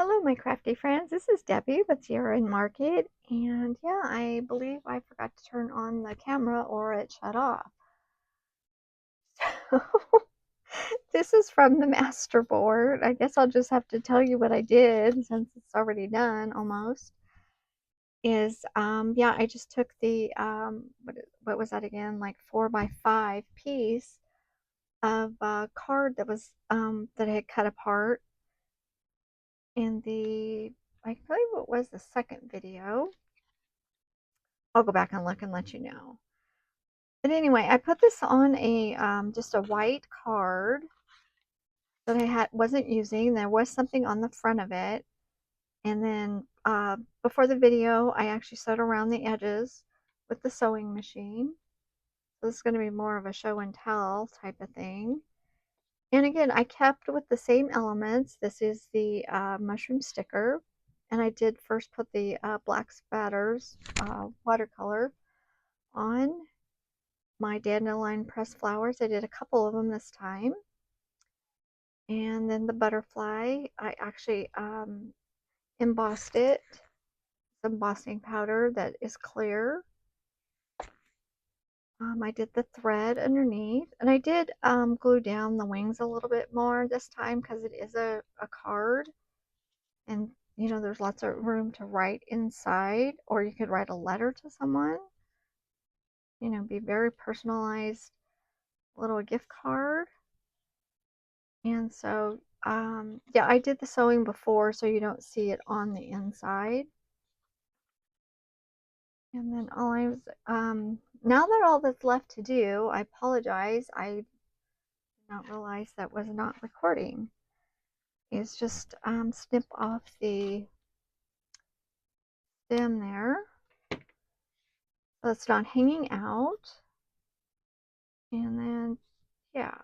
Hello, my crafty friends. This is Debbie with Sierra Market, and yeah, I believe I forgot to turn on the camera or it shut off. So, this is from the masterboard. I guess I'll just have to tell you what I did since it's already done almost. Yeah, I just took the what was that again? Like 4x5 piece of card that was that I had cut apart in the I believe it was the second video. I'll go back and look and let you know. But anyway, I put this on a just a white card that I wasn't using. There was something on the front of it, and then before the video, I actually sewed around the edges with the sewing machine. So this is going to be more of a show and tell type of thing. And again, I kept with the same elements. This is the mushroom sticker, and I did first put the black splatters watercolor on my dandelion pressed flowers. I did a couple of them this time. And then the butterfly, I actually embossed it. Some embossing powder that is clear. I did the thread underneath, and I did glue down the wings a little bit more this time because it is a card, and you know there's lots of room to write inside, or you could write a letter to someone. You know, be very personalized little gift card. And so, yeah, I did the sewing before, so you don't see it on the inside. And then now that all that's left to do, I apologize. I did not realize that was not recording. Is just snip off the stem there, so it's not hanging out. And then, yeah.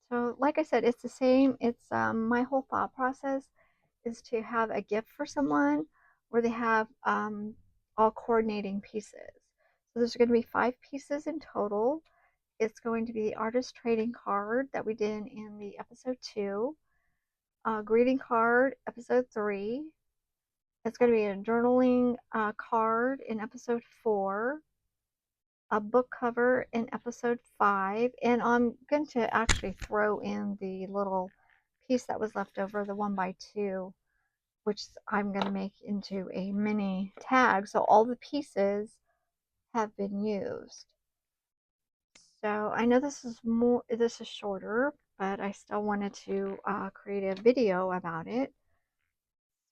So, like I said, it's the same. It's my whole thought process is to have a gift for someone where they have all coordinating pieces. So there's going to be 5 pieces in total. It's going to be the artist trading card that we did in the episode 2, greeting card episode 3. It's going to be a journaling card in episode 4, a book cover in episode 5, and I'm going to actually throw in the little piece that was left over, the 1x2, which I'm going to make into a mini tag. So all the pieces have been used. So I know this is shorter, but I still wanted to create a video about it.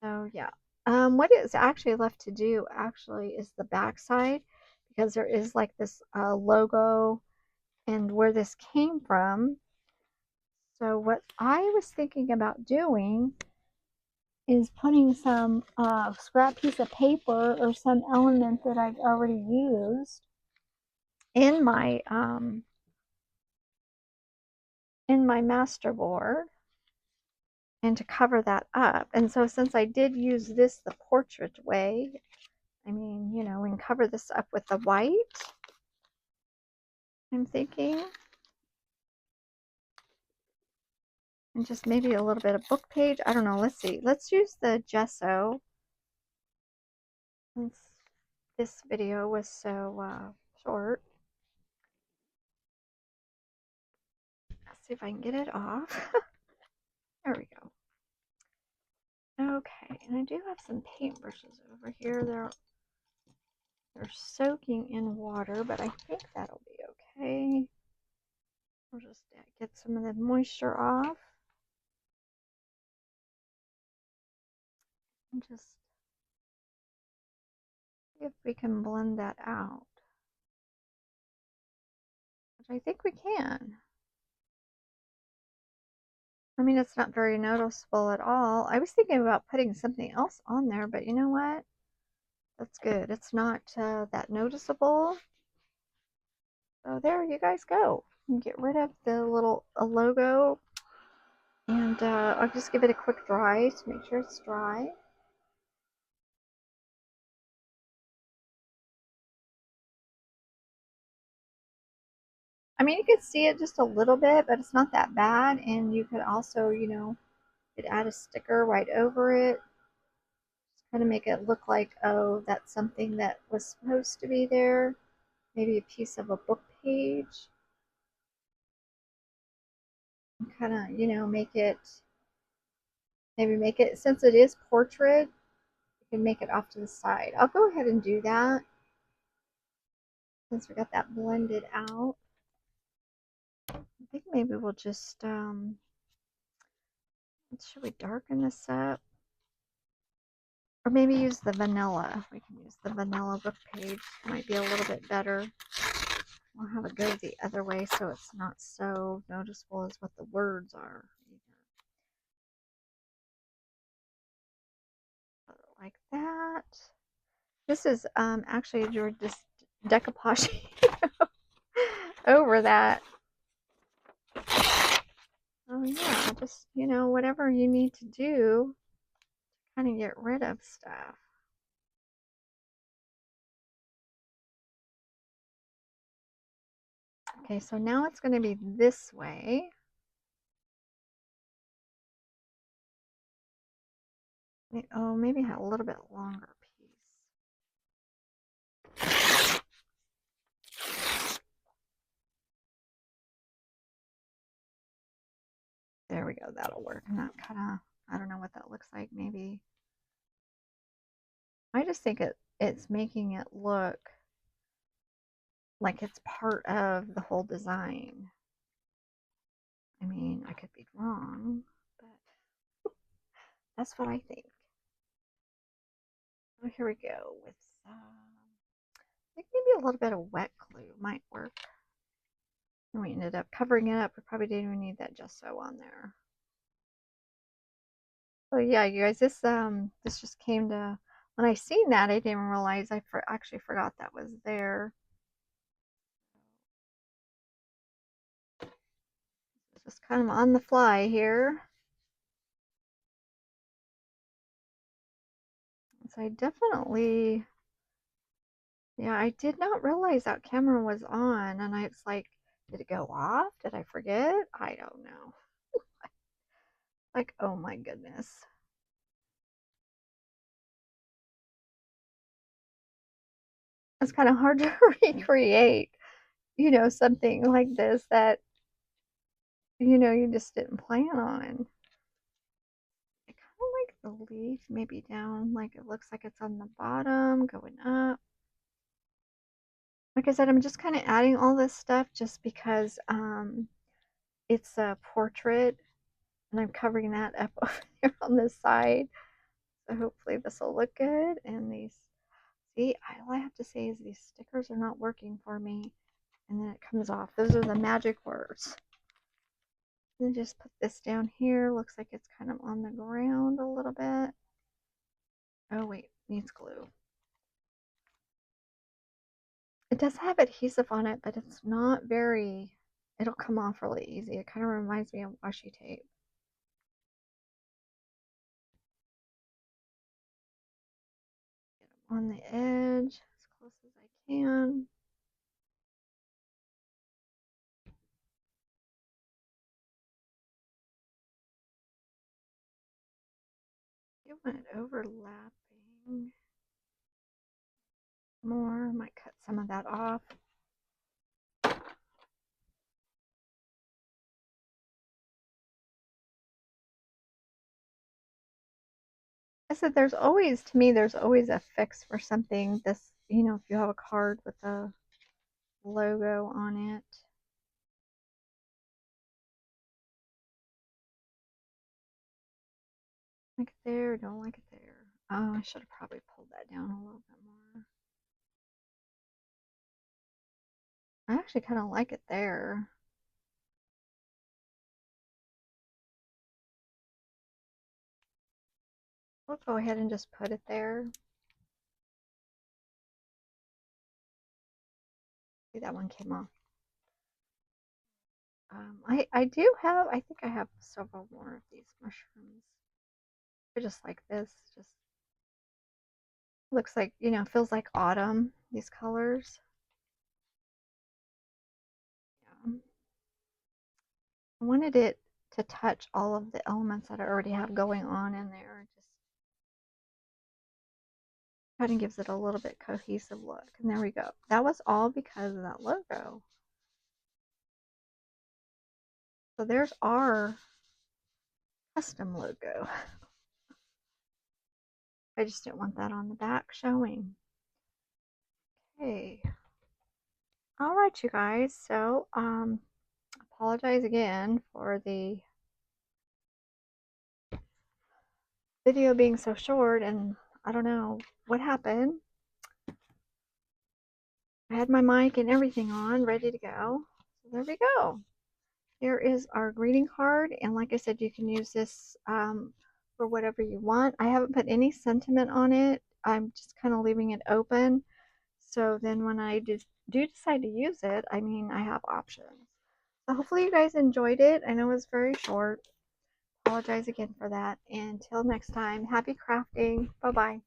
So yeah, what is actually left to do actually is the back side, because there is like this logo and where this came from. So what I was thinking about doing is putting some scrap piece of paper or some element that I've already used in my master board, and to cover that up. And so since I did use this the portrait way, I mean, you know, we can cover this up with the white, I'm thinking. And just maybe a little bit of book page. I don't know. Let's see. Let's use the gesso, since this video was so short. Let's see if I can get it off. There we go. Okay, and I do have some paintbrushes over here. They're soaking in water, but I think that'll be okay. We'll just get some of the moisture off. And just see if we can blend that out. Which I think we can. I mean, it's not very noticeable at all. I was thinking about putting something else on there, but you know what? That's good. It's not that noticeable. So there you guys go. You can get rid of the little logo, and I'll just give it a quick dry to make sure it's dry. I mean, you can see it just a little bit, but it's not that bad. And you could also, you know, could add a sticker right over it. kind of make it look like, oh, that's something that was supposed to be there. Maybe a piece of a book page. Kind of, make it, maybe make it, since it is portrait, you can make it off to the side. I'll go ahead and do that since we got that blended out. I think maybe we'll just, should we darken this up? Or maybe use the vanilla. We can use the vanilla book page. Might be a little bit better. We'll have it go the other way so it's not so noticeable as what the words are. Like that. This is actually your decoupage over that. Oh yeah, just, whatever you need to do to kind of get rid of stuff. Okay, so now it's going to be this way. Oh, maybe a little bit longer piece. There we go, that'll work. And that kind of, I don't know what that looks like, maybe. I just think it's making it look like it's part of the whole design. I mean, I could be wrong, but that's what I think. Oh, here we go with I think maybe a little bit of wet glue might work. And we ended up covering it up. We probably didn't even need that gesso on there. So yeah, you guys, this just came to, when I seen that, I didn't realize I actually forgot that was there. It's just kind of on the fly here. So I definitely, yeah, I did not realize that camera was on, and it's like, did it go off? Did I forget? I don't know. Like, oh my goodness. It's kind of hard to recreate, something like this that, you just didn't plan on. I kind of like the leaf maybe down, like it looks like it's on the bottom, going up. Like I said, I'm just kind of adding all this stuff just because it's a portrait and I'm covering that up over there on this side. So hopefully this will look good. And these, see, all I have to say is these stickers are not working for me. And then it comes off. Those are the magic words. And just put this down here. Looks like it's kind of on the ground a little bit. Oh wait, needs glue. It does have adhesive on it, but it's not very, it'll come off really easy. It kind of reminds me of washi tape. Get them on the edge as close as I can. You want it overlapping more. Might cut some of that off. I said there's always, to me, there's always a fix for something. This, if you have a card with a logo on it. Like it there, don't like it there. Oh, I should have probably pulled that down a little bit more. I actually kind of like it there. We'll go ahead and just put it there. See, that one came off. I do have, I think I have several more of these mushrooms. They're just like this, just looks like, feels like autumn, these colors. Yeah. I wanted it to touch all of the elements that I already have going on in there. Just Kind of gives it a little bit cohesive look. And there we go. That was all because of that logo. So there's our custom logo. I just didn't want that on the back showing. Okay. All right, you guys. So, apologize again for the video being so short, and I don't know what happened. I had my mic and everything on, ready to go. So there we go. Here is our greeting card, and like I said, you can use this for whatever you want. I haven't put any sentiment on it. I'm just kind of leaving it open. So then when I do decide to use it, I mean, I have options. So hopefully you guys enjoyed it. I know it was very short. Apologize again for that. And until next time, happy crafting. Bye-bye.